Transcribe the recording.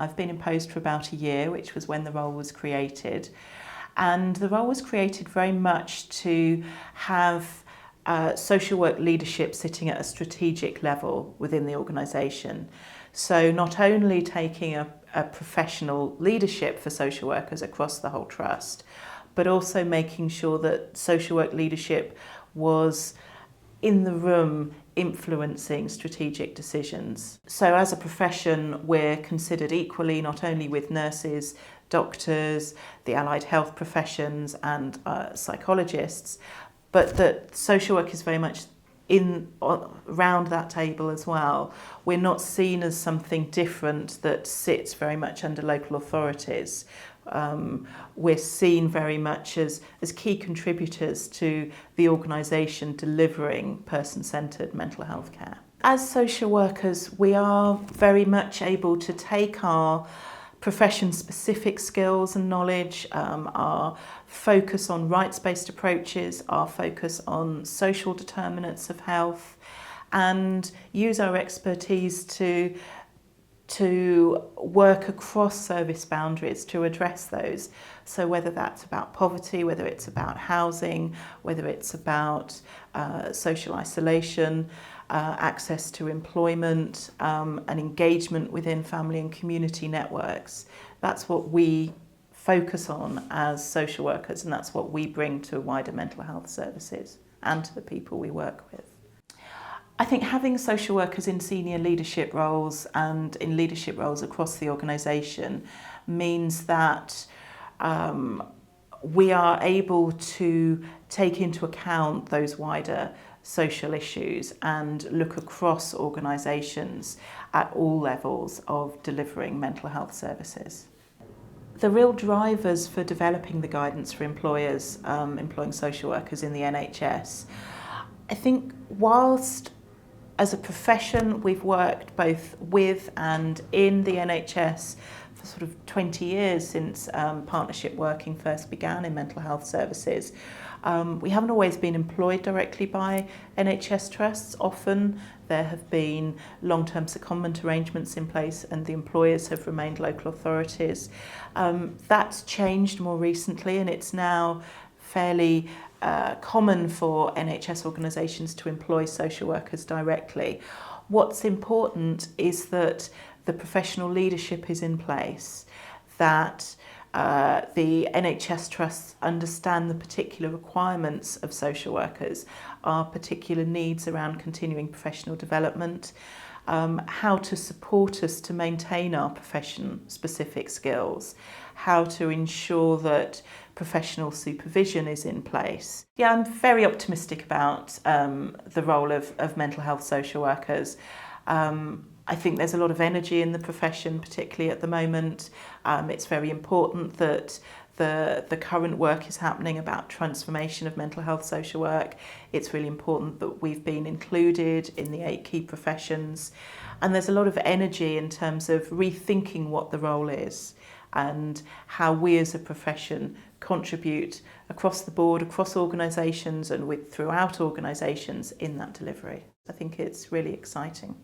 I've been in post for about a year, which was when the role was created. And the role was created very much to have social work leadership sitting at a strategic level within the organisation. So not only taking a professional leadership for social workers across the whole trust, but also making sure that social work leadership was in the room influencing strategic decisions. So as a profession, we're considered equally, not only with nurses, doctors, the allied health professions and psychologists, but that social work is very much around that table as well. We're not seen as something different that sits very much under local authorities. We're seen very much as key contributors to the organisation delivering person-centred mental health care. As social workers, we are very much able to take our profession-specific skills and knowledge, our focus on rights-based approaches, our focus on social determinants of health, and use our expertise to work across service boundaries to address those. So whether that's about poverty, whether it's about housing, whether it's about social isolation, access to employment, and engagement within family and community networks. That's what we focus on as social workers, and that's what we bring to wider mental health services and to the people we work with. I think having social workers in senior leadership roles and in leadership roles across the organisation means that we are able to take into account those wider social issues and look across organisations at all levels of delivering mental health services. The real drivers for developing the guidance for employers employing social workers in the NHS, I think whilst as a profession we've worked both with and in the NHS for sort of 20 years since partnership working first began in mental health services. We haven't always been employed directly by NHS trusts. Often there have been long-term secondment arrangements in place and the employers have remained local authorities. That's changed more recently, and it's now fairly common for NHS organisations to employ social workers directly. What's important is that the professional leadership is in place, that the NHS trusts understand the particular requirements of social workers, our particular needs around continuing professional development, how to support us to maintain our profession-specific skills, how to ensure that professional supervision is in place. Yeah, I'm very optimistic about the role of mental health social workers. I think there's a lot of energy in the profession, particularly at the moment. It's very important that the current work is happening about transformation of mental health social work. It's really important that we've been included in the 8 key professions. And there's a lot of energy in terms of rethinking what the role is and how we as a profession contribute across the board, across organisations and throughout organisations in that delivery. I think it's really exciting.